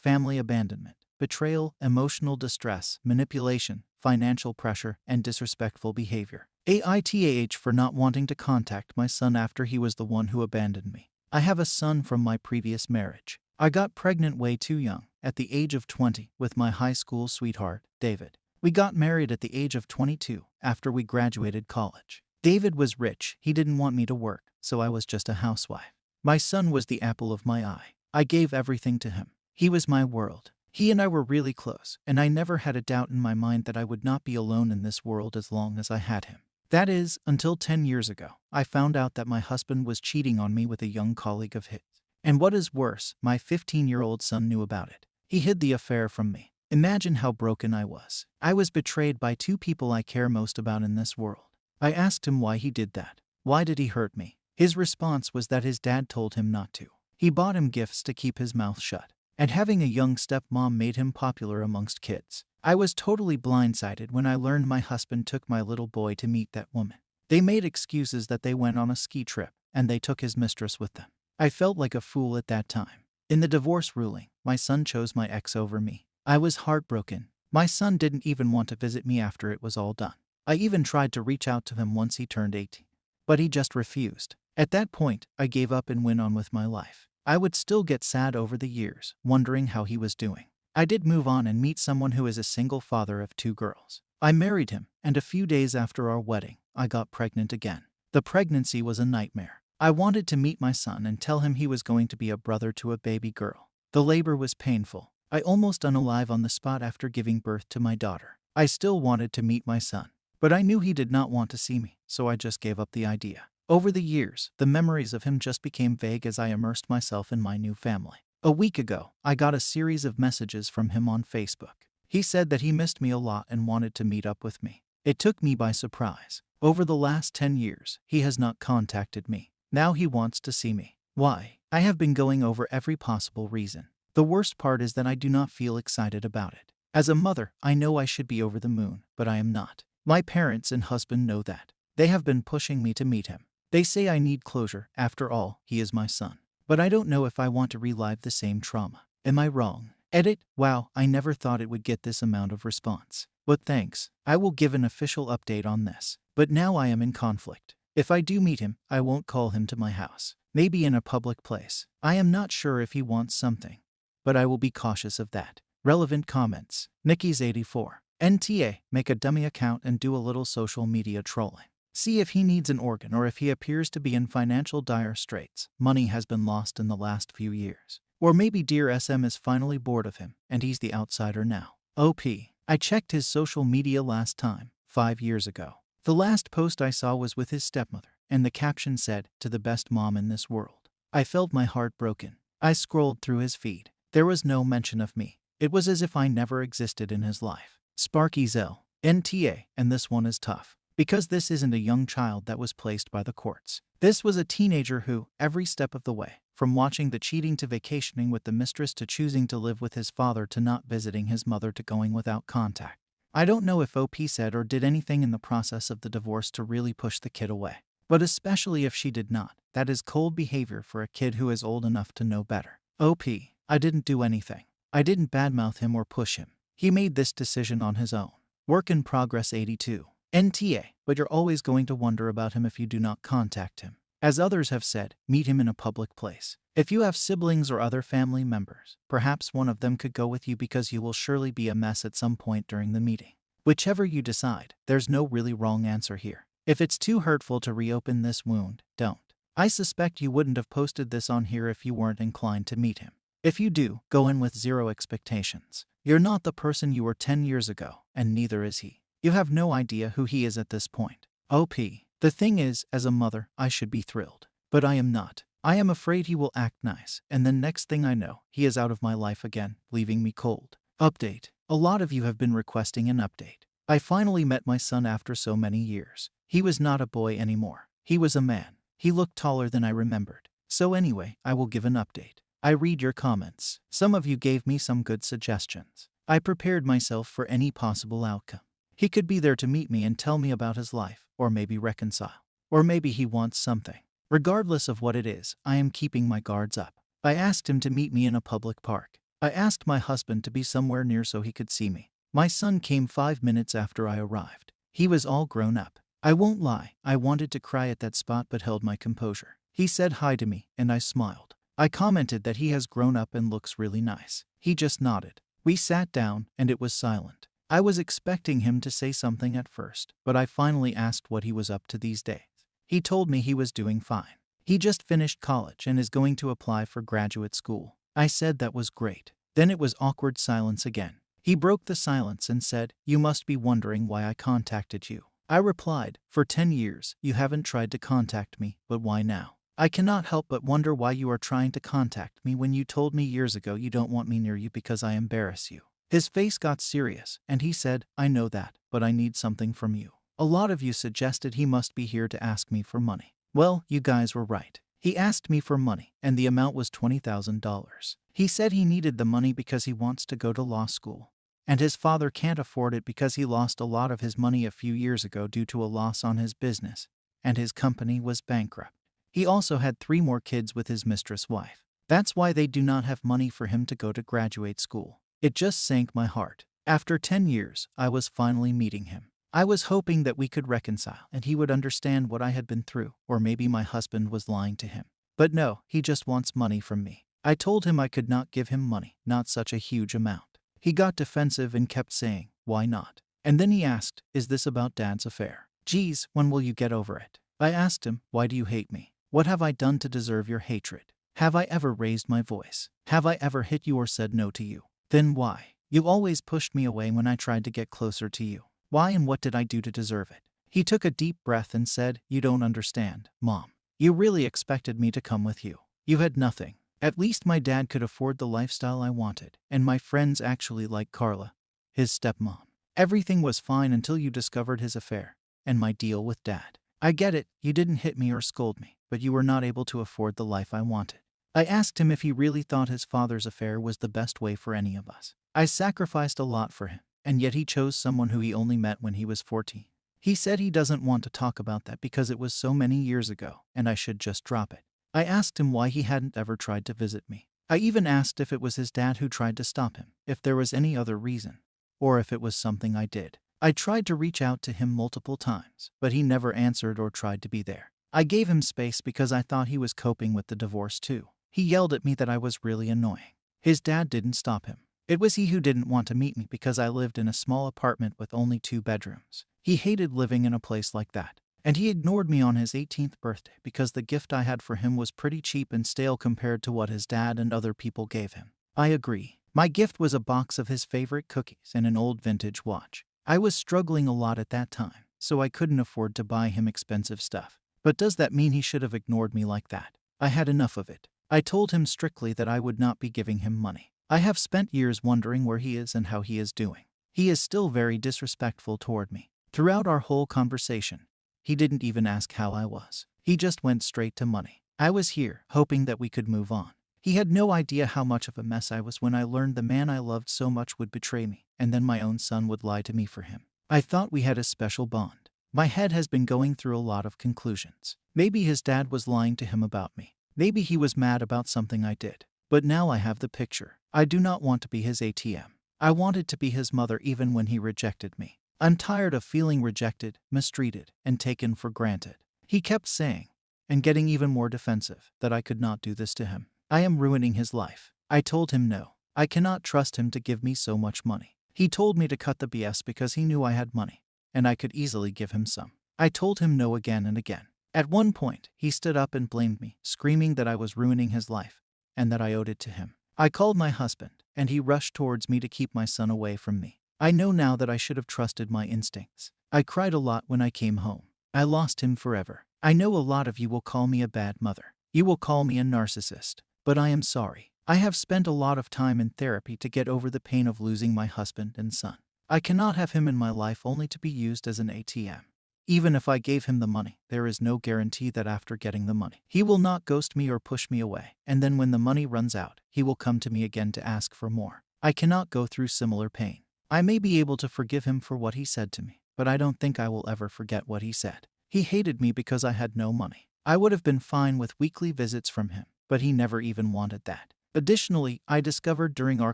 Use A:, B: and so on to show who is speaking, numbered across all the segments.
A: family abandonment, betrayal, emotional distress, manipulation, financial pressure, and disrespectful behavior. AITAH for not wanting to contact my son after he was the one who abandoned me. I have a son from my previous marriage. I got pregnant way too young, at the age of 20, with my high school sweetheart, David. We got married at the age of 22, after we graduated college. David was rich, he didn't want me to work, so I was just a housewife. My son was the apple of my eye. I gave everything to him. He was my world. He and I were really close, and I never had a doubt in my mind that I would not be alone in this world as long as I had him. That is, until 10 years ago, I found out that my husband was cheating on me with a young colleague of his. And what is worse, my 15-year-old son knew about it. He hid the affair from me. Imagine how broken I was. I was betrayed by two people I care most about in this world. I asked him why he did that. Why did he hurt me? His response was that his dad told him not to. He bought him gifts to keep his mouth shut. And having a young stepmom made him popular amongst kids. I was totally blindsided when I learned my husband took my little boy to meet that woman. They made excuses that they went on a ski trip, and they took his mistress with them. I felt like a fool at that time. In the divorce ruling, my son chose my ex over me. I was heartbroken. My son didn't even want to visit me after it was all done. I even tried to reach out to him once he turned 18. But he just refused. At that point, I gave up and went on with my life. I would still get sad over the years, wondering how he was doing. I did move on and meet someone who is a single father of 2 girls. I married him, and a few days after our wedding, I got pregnant again. The pregnancy was a nightmare. I wanted to meet my son and tell him he was going to be a brother to a baby girl. The labor was painful. I almost unalive on the spot after giving birth to my daughter. I still wanted to meet my son, but I knew he did not want to see me, so I just gave up the idea. Over the years, the memories of him just became vague as I immersed myself in my new family. A week ago, I got a series of messages from him on Facebook. He said that he missed me a lot and wanted to meet up with me. It took me by surprise. Over the last 10 years, he has not contacted me. Now he wants to see me. Why? I have been going over every possible reason. The worst part is that I do not feel excited about it. As a mother, I know I should be over the moon, but I am not. My parents and husband know that. They have been pushing me to meet him. They say I need closure. After all, he is my son. But I don't know if I want to relive the same trauma. Am I wrong? Edit. Wow, I never thought it would get this amount of response. But thanks. I will give an official update on this. But now I am in conflict. If I do meet him, I won't call him to my house. Maybe in a public place. I am not sure if he wants something. But I will be cautious of that. Relevant comments. Nikki's 84. NTA. Make a dummy account and do a little social media trolling. See if he needs an organ or if he appears to be in financial dire straits. Money has been lost in the last few years. Or maybe dear SM is finally bored of him and he's the outsider now. OP. I checked his social media last time, 5 years ago. The last post I saw was with his stepmother, and the caption said, "To the best mom in this world." I felt my heart broken. I scrolled through his feed. There was no mention of me. It was as if I never existed in his life. Sparky's L. NTA, and this one is tough. Because this isn't a young child that was placed by the courts. This was a teenager who, every step of the way, from watching the cheating to vacationing with the mistress to choosing to live with his father to not visiting his mother to going without contact. I don't know if OP said or did anything in the process of the divorce to really push the kid away. But especially if she did not, that is cold behavior for a kid who is old enough to know better. OP, I didn't do anything. I didn't badmouth him or push him. He made this decision on his own. Work in progress 82. NTA, but you're always going to wonder about him if you do not contact him. As others have said, meet him in a public place. If you have siblings or other family members, perhaps one of them could go with you because you will surely be a mess at some point during the meeting. Whichever you decide, there's no really wrong answer here. If it's too hurtful to reopen this wound, don't. I suspect you wouldn't have posted this on here if you weren't inclined to meet him. If you do, go in with zero expectations. You're not the person you were 10 years ago, and neither is he. You have no idea who he is at this point. OP. The thing is, as a mother, I should be thrilled. But I am not. I am afraid he will act nice, and then next thing I know, he is out of my life again, leaving me cold. Update. A lot of you have been requesting an update. I finally met my son after so many years. He was not a boy anymore. He was a man. He looked taller than I remembered. So anyway, I will give an update. I read your comments. Some of you gave me some good suggestions. I prepared myself for any possible outcome. He could be there to meet me and tell me about his life, or maybe reconcile. Or maybe he wants something. Regardless of what it is, I am keeping my guards up. I asked him to meet me in a public park. I asked my husband to be somewhere near so he could see me. My son came 5 minutes after I arrived. He was all grown up. I won't lie, I wanted to cry at that spot but held my composure. He said hi to me, and I smiled. I commented that he has grown up and looks really nice. He just nodded. We sat down, and it was silent. I was expecting him to say something at first, but I finally asked what he was up to these days. He told me he was doing fine. He just finished college and is going to apply for graduate school. I said that was great. Then it was awkward silence again. He broke the silence and said, "You must be wondering why I contacted you." I replied, "For 10 years, you haven't tried to contact me, but why now? I cannot help but wonder why you are trying to contact me when you told me years ago you don't want me near you because I embarrass you." His face got serious, and he said, "I know that, but I need something from you. A lot of you suggested he must be here to ask me for money. Well, you guys were right. He asked me for money, and the amount was $20,000. He said he needed the money because he wants to go to law school, and his father can't afford it because he lost a lot of his money a few years ago due to a loss on his business, and his company was bankrupt. He also had 3 more kids with his mistress wife. That's why they do not have money for him to go to graduate school." It just sank my heart. After 10 years, I was finally meeting him. I was hoping that we could reconcile and he would understand what I had been through, or maybe my husband was lying to him. But no, he just wants money from me. I told him I could not give him money, not such a huge amount. He got defensive and kept saying, "Why not?" And then he asked, "Is this about Dad's affair? Geez, when will you get over it?" I asked him, "Why do you hate me? What have I done to deserve your hatred? Have I ever raised my voice? Have I ever hit you or said no to you? Then why? You always pushed me away when I tried to get closer to you. Why and what did I do to deserve it?" He took a deep breath and said, "You don't understand, Mom. You really expected me to come with you. You had nothing. At least my dad could afford the lifestyle I wanted, and my friends actually liked Carla, his stepmom. Everything was fine until you discovered his affair and my deal with Dad. I get it, you didn't hit me or scold me, but you were not able to afford the life I wanted." I asked him if he really thought his father's affair was the best way for any of us. I sacrificed a lot for him, and yet he chose someone who he only met when he was 14. He said he doesn't want to talk about that because it was so many years ago, and I should just drop it. I asked him why he hadn't ever tried to visit me. I even asked if it was his dad who tried to stop him, if there was any other reason, or if it was something I did. I tried to reach out to him multiple times, but he never answered or tried to be there. I gave him space because I thought he was coping with the divorce too. He yelled at me that I was really annoying. His dad didn't stop him. It was he who didn't want to meet me because I lived in a small apartment with only 2 bedrooms. He hated living in a place like that. And he ignored me on his 18th birthday because the gift I had for him was pretty cheap and stale compared to what his dad and other people gave him. I agree. My gift was a box of his favorite cookies and an old vintage watch. I was struggling a lot at that time, so I couldn't afford to buy him expensive stuff. But does that mean he should have ignored me like that? I had enough of it. I told him strictly that I would not be giving him money. I have spent years wondering where he is and how he is doing. He is still very disrespectful toward me. Throughout our whole conversation, he didn't even ask how I was. He just went straight to money. I was here, hoping that we could move on. He had no idea how much of a mess I was when I learned the man I loved so much would betray me, and then my own son would lie to me for him. I thought we had a special bond. My head has been going through a lot of conclusions. Maybe his dad was lying to him about me. Maybe he was mad about something I did. But now I have the picture. I do not want to be his ATM. I wanted to be his mother even when he rejected me. I'm tired of feeling rejected, mistreated, and taken for granted. He kept saying, and getting even more defensive, that I could not do this to him. I am ruining his life. I told him no. I cannot trust him to give me so much money. He told me to cut the BS because he knew I had money, and I could easily give him some. I told him no again and again. At one point, he stood up and blamed me, screaming that I was ruining his life, and that I owed it to him. I called my husband, and he rushed towards me to keep my son away from me. I know now that I should have trusted my instincts. I cried a lot when I came home. I lost him forever. I know a lot of you will call me a bad mother. You will call me a narcissist. But I am sorry. I have spent a lot of time in therapy to get over the pain of losing my husband and son. I cannot have him in my life only to be used as an ATM. Even if I gave him the money, there is no guarantee that after getting the money, he will not ghost me or push me away. And then when the money runs out, he will come to me again to ask for more. I cannot go through similar pain. I may be able to forgive him for what he said to me, but I don't think I will ever forget what he said. He hated me because I had no money. I would have been fine with weekly visits from him, but he never even wanted that. Additionally, I discovered during our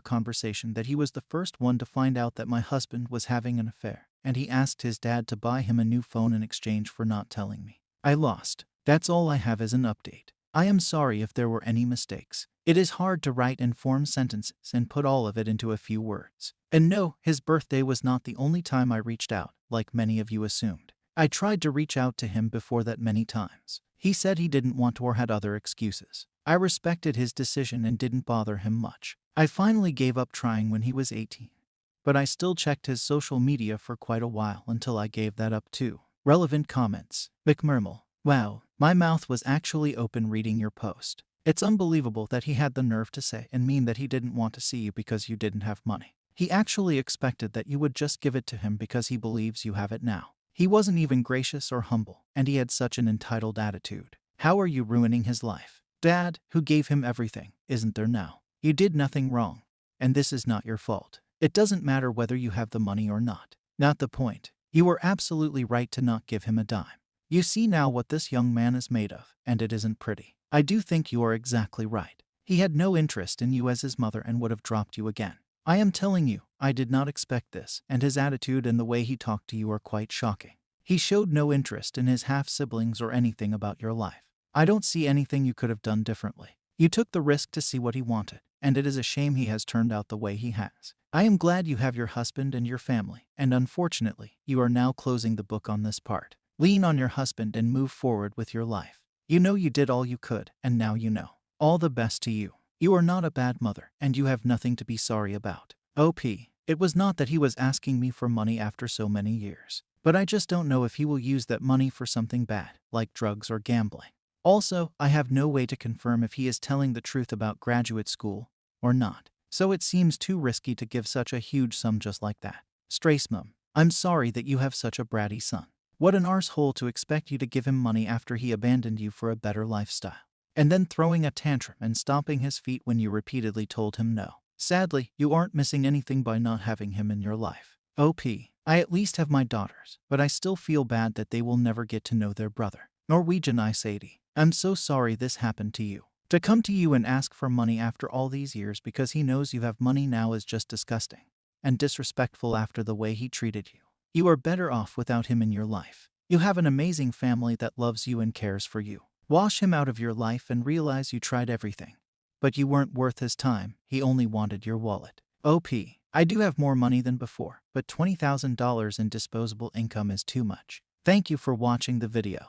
A: conversation that he was the first one to find out that my husband was having an affair, and he asked his dad to buy him a new phone in exchange for not telling me. I lost. That's all I have as an update. I am sorry if there were any mistakes. It is hard to write informed sentences and put all of it into a few words. And no, his birthday was not the only time I reached out, like many of you assumed. I tried to reach out to him before that many times. He said he didn't want to or had other excuses. I respected his decision and didn't bother him much. I finally gave up trying when he was 18. But I still checked his social media for quite a while until I gave that up too. Relevant comments. McMurmel. Wow, my mouth was actually open reading your post. It's unbelievable that he had the nerve to say and mean that he didn't want to see you because you didn't have money. He actually expected that you would just give it to him because he believes you have it now. He wasn't even gracious or humble, and he had such an entitled attitude. How are you ruining his life? Dad, who gave him everything, isn't there now? You did nothing wrong, and this is not your fault. It doesn't matter whether you have the money or not. Not the point. You were absolutely right to not give him a dime. You see now what this young man is made of, and it isn't pretty. I do think you are exactly right. He had no interest in you as his mother and would have dropped you again. I am telling you, I did not expect this, and his attitude and the way he talked to you are quite shocking. He showed no interest in his half-siblings or anything about your life. I don't see anything you could have done differently. You took the risk to see what he wanted, and it is a shame he has turned out the way he has. I am glad you have your husband and your family, and unfortunately, you are now closing the book on this part. Lean on your husband and move forward with your life. You know you did all you could, and now you know. All the best to you. You are not a bad mother, and you have nothing to be sorry about. OP. It was not that he was asking me for money after so many years, but I just don't know if he will use that money for something bad, like drugs or gambling. Also, I have no way to confirm if he is telling the truth about graduate school or not, so it seems too risky to give such a huge sum just like that. Stracemum, I'm sorry that you have such a bratty son. What an arsehole to expect you to give him money after he abandoned you for a better lifestyle, and then throwing a tantrum and stomping his feet when you repeatedly told him no. Sadly, you aren't missing anything by not having him in your life. OP. I at least have my daughters, but I still feel bad that they will never get to know their brother. Norwegian Ice 80. I'm so sorry this happened to you. To come to you and ask for money after all these years because he knows you have money now is just disgusting and disrespectful after the way he treated you. You are better off without him in your life. You have an amazing family that loves you and cares for you. Wash him out of your life and realize you tried everything. But you weren't worth his time, he only wanted your wallet. OP. I do have more money than before, but $20,000 in disposable income is too much. Thank you for watching the video.